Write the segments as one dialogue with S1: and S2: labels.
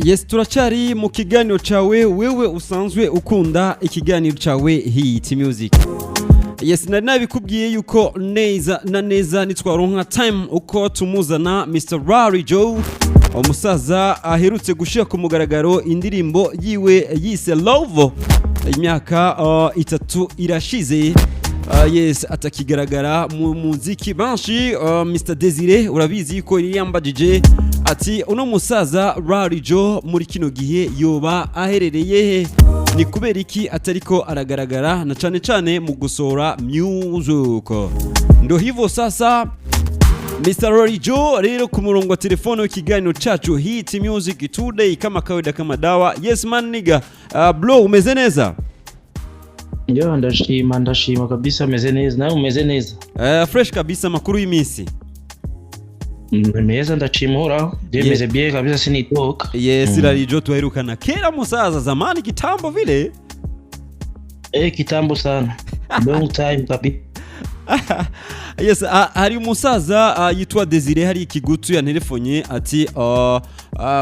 S1: Yes, turacari mu kiganiro cawe wewe usanzwe ukunda ikiganiro cawe Hit Music. Yes, nari nabikubwiye yuko neza na neza nitwaronka time uko tumuzana Mr. Rary Joe, umusaza aherutse gushira ku mugaragaro indirimbo yiwe yise Love. Imyaka 3 irashize. Yes, atakigaragara mu muziki banshi. Mr. Desire urabizi ko yiyambajije ati uno musaza Rary Joe muri kino gihe yoba aherereye ni kubera iki atariko aragaragara na cane mu gusora music. Ndo hivyo sasa Mr. Rary Joe rero ku murongo wa telefone w'ikiganiro cacu Hit Music Today kama kawaida kama dawa. Yes man nigga, bro umeze neza?
S2: Yo ndashima kabisa, meze neza. Nawe umeze neza?
S1: Fresh kabisa, makuru y'imisi.
S2: Meza ndachimura, meze bien kabisa, sinitoka.
S1: Yes, Rary Joe tuherukana kera musaza zamani kitambo vile.
S2: Kitambo sana. Long time kabisa.
S1: Yes, hari umusaza yitwa Desire hari ikigutu ya telefonye ati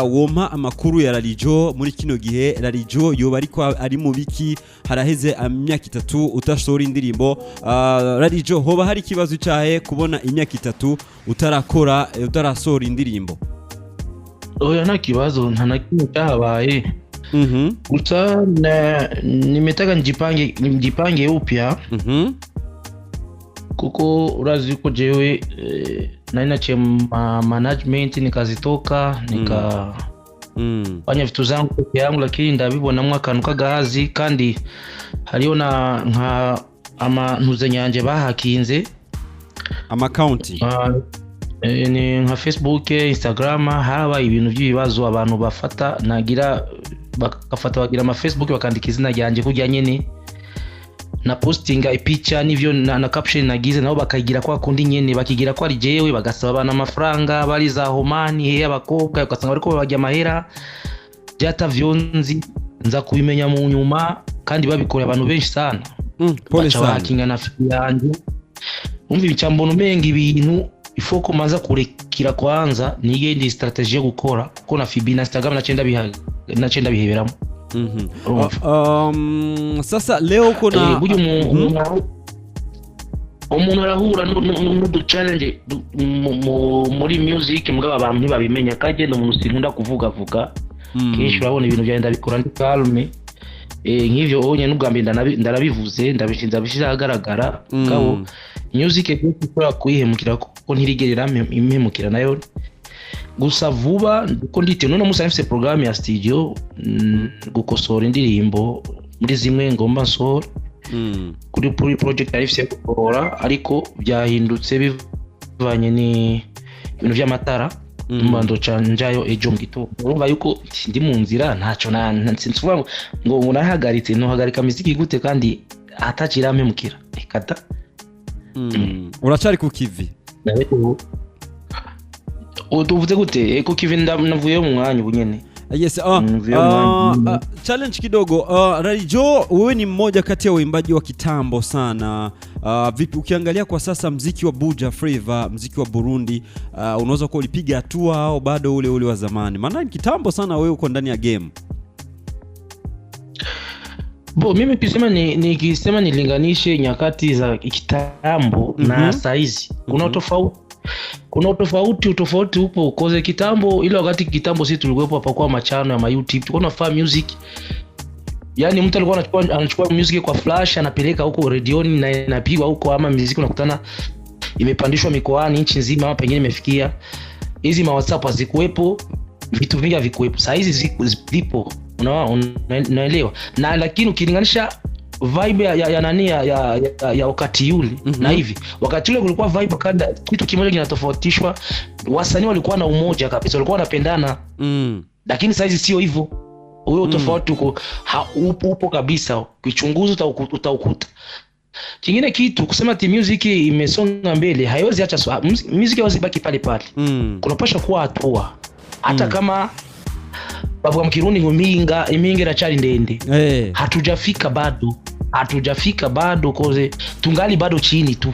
S1: woma amakuru ya Rary Joe muri kino gihe. Rary Joe yoba ariko ari mu biki, haraheze imyaka 3 utashora indirimbo. Rary Joe hoba hari kibazo cyahe kubona imyaka 3 utarasora indirimbo?
S2: Oya nta kibazo, nta nakimwe cyahabaye. Gusa nimetaka njipange upya. Kuko urazi ko jewe nari naciye management nikazitoka fanya vitu zangu peke yangu, lakini ndabibonamwe akantu kagahazi kandi hariyo na nka amantuze nyanje bahakinze
S1: account
S2: ni nka Facebook, Instagram, haba ibintu by'ibibazo abantu bafata bagira ama Facebook bakandika izina ryanje kujya nyene na postinga ipicha nivyo na caption nagize nabo bakagira kwa kundi nyene bakigira kwa ari jewe bagasaba abana amafaranga bari za homani abakobwa ugasanga bariko babajya amahera byata vyonzi nza kubimenya mu nyuma kandi babikora abantu benshi sana.
S1: Pole sana
S2: hakinga na yanje umva bicambono menga ibintu ifoko maza kurekira kwanza nigende strategy yo gukora ko na Fibi na Instagram nacenda biheberamo.
S1: Sasa leo kuna
S2: umuntu arahura no challenge muri music mugaba abantu ntibabimenya kagenda umuntu sinkunda kuvuga kenshi urabona ibintu byagenda bikora ndi calme nk'ivyo onye n'ubwambe ndarabivuze ndabishiza agaragara kabo music ikora kuyihemukira ko ntirigerera impemukira nayo. Gusa vuba ko ndite none musa mfise programme ya studio gukosora indirimbo muri zimwe ngomba nsora kuri project arifise gukora ariko byahindutse bivanye ni ibintu by'amatara mbando canjayo ejo mugito urumva yuko ndi mu nzira ntaco nsinsuva ngo unahagaritse no hagarika muziki gute kandi atacira mpemukira ikata.
S1: Uracari ku kivi
S2: utuvuze gute ko Kevin navuye mu mwanya ubunyene?
S1: Yes, challenge kidogo. Rary Joe wewe ni mmoja kati ya waimbaji wa kitambo sana. Vipi ukiangalia kwa sasa mziki wa Buja Flava, mziki wa Burundi, unaweza kuwa ulipiga hatua au bado ule wa zamani? Maana ni kitambo sana wewe uko ndani ya game.
S2: Mimi nikisema nilinganishe nyakati za kitambo na saizi kuna utofauti upo koze kitambo ile wakati kitambo sisi tulikuwa hapa kwa machano ya YouTube tulikuwa tunafanya music, yani mtu alikuwa anachukua music kwa flash anapeleka huko redioni na inapigwa huko, ama music unakutana imepandishwa mikoani nchi nzima hapa pengine imefikia hizi ma WhatsApp hazikuepo, vitu vingi havikuepo. Sasa hizi zipo unaelewa, na lakini ukilinganisha vibe ya nani ya wakati yule na hivi wakati yule kulikuwa vibe kada kitu kimoja kinatofautishwa, wasanii walikuwa na umoja kabisa, walikuwa wanapendana lakini sasa hizi sio hivyo. Huyo tofauti upo kabisa, ukichunguza utaukuta. Kingine kitu kusema ati music imesonga mbele haiwezi acha music haiwezi baki pale pale. Kunapaswa kuwa hatua hata kama bavuga mkirundi iminga na chali ndende. Hatujafika bado koze tungali bado chini tu.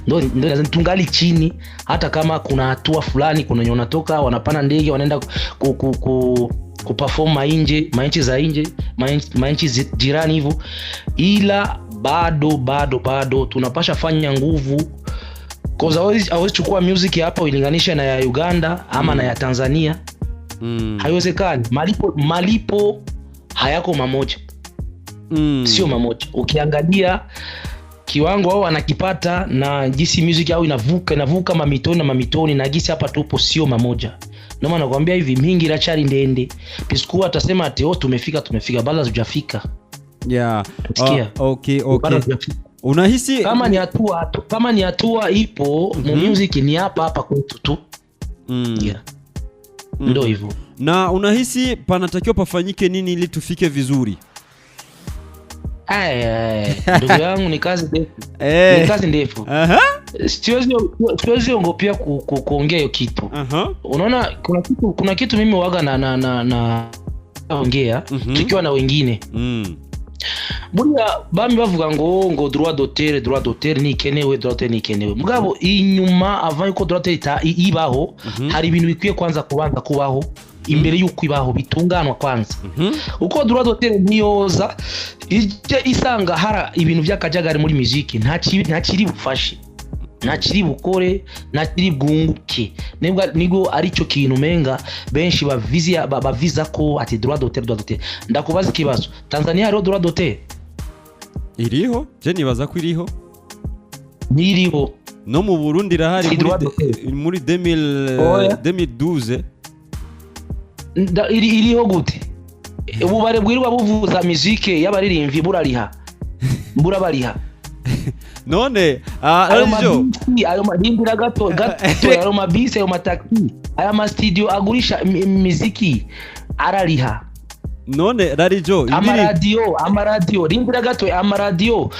S2: Ndio tungali chini, hata kama kuna hatua fulani, kuna nyona toka wanapana ndege wanaenda kuperform mainchi za nje, mainchi jirani hivyo, ila bado tunapasha fanya nguvu, cause hawezi chukua music hapa uilinganisha na ya Uganda ama na ya Tanzania. Haiwezekani. Malipo hayako mamoja. Sio mamoja. Ukiangalia kiwango wao wanakipata na jinsi music yao inavuka mamitoni na jinsi hapa tupo sio mamoja. Ndio maana nakwambia hivi, mingi la chari ndende. Piskuwa atasema ati tumefika bala hujafika.
S1: Yeah. Okay. Unahisi
S2: kama ni hatua ipo, music ni hapa kwetu tu. Yeah. Ndio hivyo.
S1: Na unahisi panatakiwa pafanyike nini ili tufike vizuri?
S2: Ndugu yangu, ni kazi ndefu. Ni kazi ndefu. Siwezi ongopia kuongea hiyo kitu. Unaona, kuna kitu mimi waga na ongea tukiwa na wengine. Buriya bami bavuga ngo droit d'auteur ni kenewe mugabo inyuma avant yuko droit d'auteur ibaho hari ibintu bikwiye kwanza kubaho imbere yuko ibaho bitunganwa kwanza. Uko droit d'auteur niyoza ije isanga hara ibintu byakajagari muri muziki ntakiri bufashe, ntakiri bukore, ntakiri bwunguke. Nigo ari cyo kintu menga benshi baviza ko ati droit d'auteur. Ndakubaza ikibazo, Tanzania hariho droit d'auteur?
S1: Iriho? Je nibaza ko iriho.
S2: Niriho.
S1: No mu Burundi rahari muri 2012.
S2: Iriho gute? Ububare bwirwa buvuza muzike y'abaririmvyi burabariha.
S1: None
S2: ayo madindira gato ayo mabisi, ayo mataxi, ayo ma studio agurisha muziki arariha.
S1: None Rarijo
S2: amaradio rindira gato, amaradio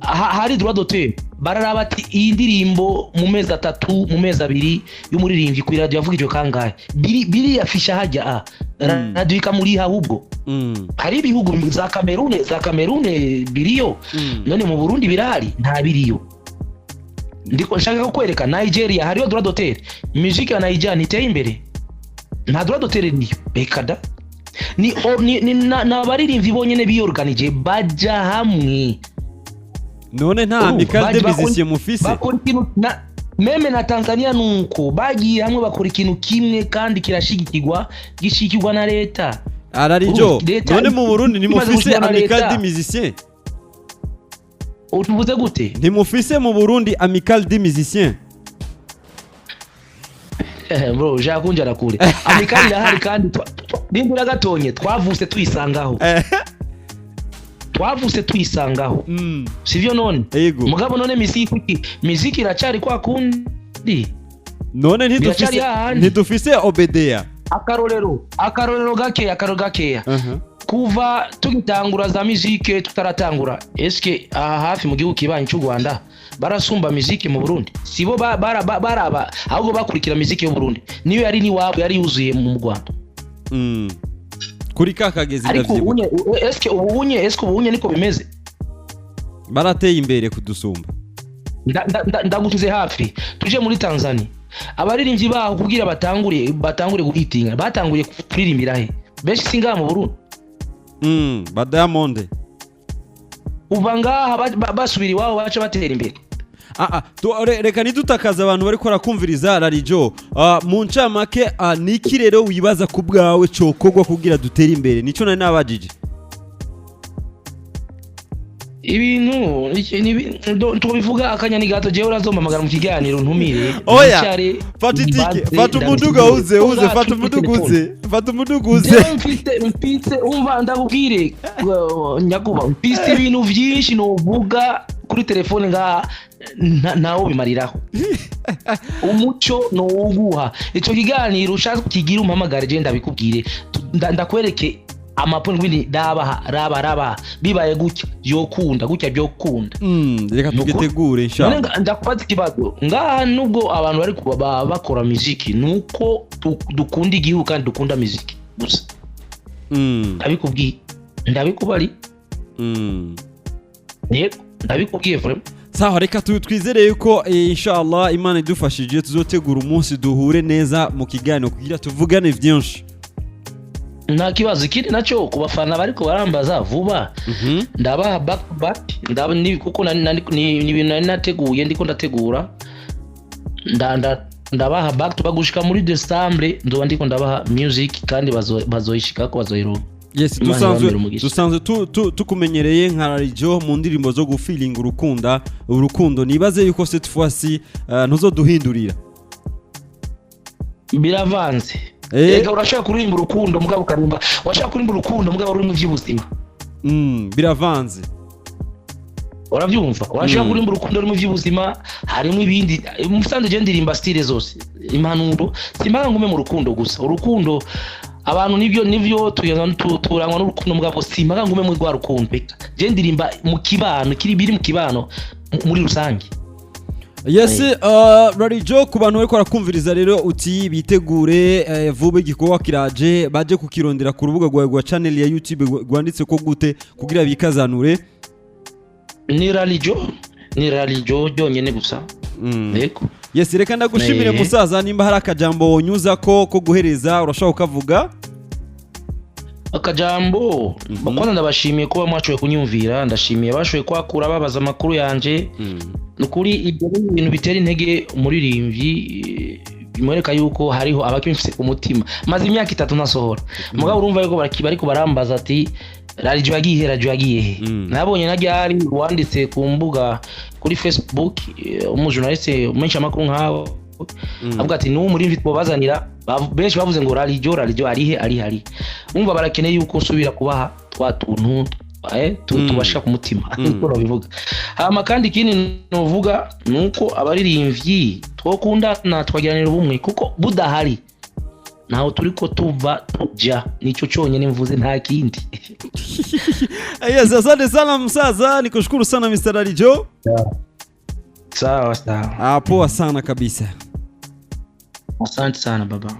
S2: hari droit d'auteur. Bararaba ati iyi ndirimbo mu mezi 3 mu mezi 2 y'umuririmbyi kuri radio yavugijwe kangahe, biri yafisha hajya radio ikamuriha ahubwo. Hari ibihugu za Cameroon biriyo. None mu Burundi birahari nta biriyo. Ndiko nshaka kukwereka Nigeria hariyo droit d'auteur. Music ya Nigeria niteye imbere, nta droit d'auteur niyo bekada. Ni n'abaririmvyi bonyene biyorganije baja hamwe.
S1: None nta amical de musiciens mufise.
S2: Meme na Tanzania nuko bagiye hamwe bakora ikintu kimwe kandi gishikirwa na leta.
S1: Ararijo, none mu Burundi ni mufise amical de musiciens?
S2: Utuvuze gute?
S1: Ni mufise mu Burundi amical de musiciens?
S2: Bro, jakunjara kure. Amical yahari kandi ndindira gatonye twavuse tuyisangaho. Sivyo none? Mugabo none miziki iracari kwa kundi.
S1: None ntidufise Obedea.
S2: Akarorero gakeya. Kuva tugitangura za miziki tutaratangura. Eske hafi mu gihugu kibanyi cy'u Rwanda barasumba miziki mu Burundi? Sibo baraba ahubwo bakurikira miziki yo Burundi. Niyo yari wabo yari yuzuye mu Rwanda.
S1: Kuri kakagezi ndavyibuka.
S2: Eske ubunye niko bimeze?
S1: Barateye imbere kudusumba.
S2: Ndagutuze hafi. Tuje muri Tanzania. Abaririmbyi baho kugira batangure guhitinga. Batanguye kuririmbira he? Benshi singa mu Burundi.
S1: Ba Diamond.
S2: Uva ngaha basubira iwabo baca batera imbere.
S1: Reka nidutakaza abantu bari kora kumviriza Rarijo. Mu ncamake niki rero wibaza ku bwawe cokogwa kugira dutere imbere? Nico nari nabajije.
S2: Ibintu tubivuga akanyani gato je urazomba magara mu kiganiro ntumire.
S1: Oya, fata umuduga uze fata umuduga uze.
S2: Mfite umva ndakubwire nyakuba mfite ibintu byinshi novuga kuri telefone nawo bimariraho. Umuco no uguha ico kiganiro ushaka kukigira umpamagare je ndabikubwire ndakwereke amaponi wini raba bibaye gutya byokunda.
S1: Reka tugitegure inshallah.
S2: Ndakubaza ikibazo ngaha nubwo abantu bari bakora muziki nuko dukunda igihugu kandi dukunda muziki gusa. Ndabikubari. Ndabikubwiye vraiment.
S1: Sawa, reka twizere yuko inshallah Imana idufashije tuzotegura umunsi duhure neza mu kiganiro kugira tuvugane byinshi.
S2: nta kibazo ikindi nacyo ku bafana bariko barambaza vuba ndabaha back to back kuko ni ibintu nari nateguye ndiko ndategura ndabaha back to back gushika muri December ndoba ndiko ndabaha music kandi bazoyishikako bazoyironka.
S1: Yes, dusanzwe tukumenyereye nka Radio mu ndirimbo zo gufeeling urukundo nibaze yuko cette fois-ci ntuzoduhindurira
S2: biravanze. Ega urashaka kurimba urukundo mugabo karimba washaka kurimba urukundo mugabo uri mu vy'ubuzima
S1: biravanze
S2: uravyumva washaka kurimba urukundo uri mu vy'ubuzima harimo ibindi musanze je ndirimba style zose impanuro simbaga ngume mu rukundo gusa urukundo abantu nivyo turangwa n'urukundo mugabo simbaga ngume mu rwa rukundo je ndirimba mu kibano biri mu kibano muri rusange.
S1: Yes, Radio ku bantu bariko barakumviriza rero uti bitegure vuba igikorwa kiraje baje kukirondera ku rubuga rwa channel ya YouTube rwanditse ko gute kugira bikazanure
S2: ni Radio byonyene gusa. Yego.
S1: Yes, reka ndagushimire musaza nimba hari akajambo wonyuza ko guhereza urashaka ukavuga
S2: akajambo bakwana ndabashimiye kuba mwacoye kunyumvira ndashimiye bashoye kwakura babaza makuru yanje nukuri ibyo bintu bitera intege umuririmbyi bimwereka yuko hariho abakimfise ku mutima maze imyaka 3 nasohora mugabo urumva yuko bariko barambaza ati radio yagiye nabonye najyari wanditse ku mbuga kuri Facebook umujournaliste umensha makuru nkaho avuga ati no muri mvitbo bazanira benshi bavuze ngo radio ari umva barakeneye yuko subira kubaha twa tuntu tubashika ku mutima niko babivuga. Hama kandi ikindi novuga nuko abaririmbyi twokundana twagiranira ubumwe kuko budahari naho turiko tuva tuja nico cyonyene mvuze nta kindi.
S1: Yes, asante sana msaza, nikushukuru sana Mr. Radio.
S2: Sawa.
S1: Poa sana kabisa.
S2: Asante sana baba.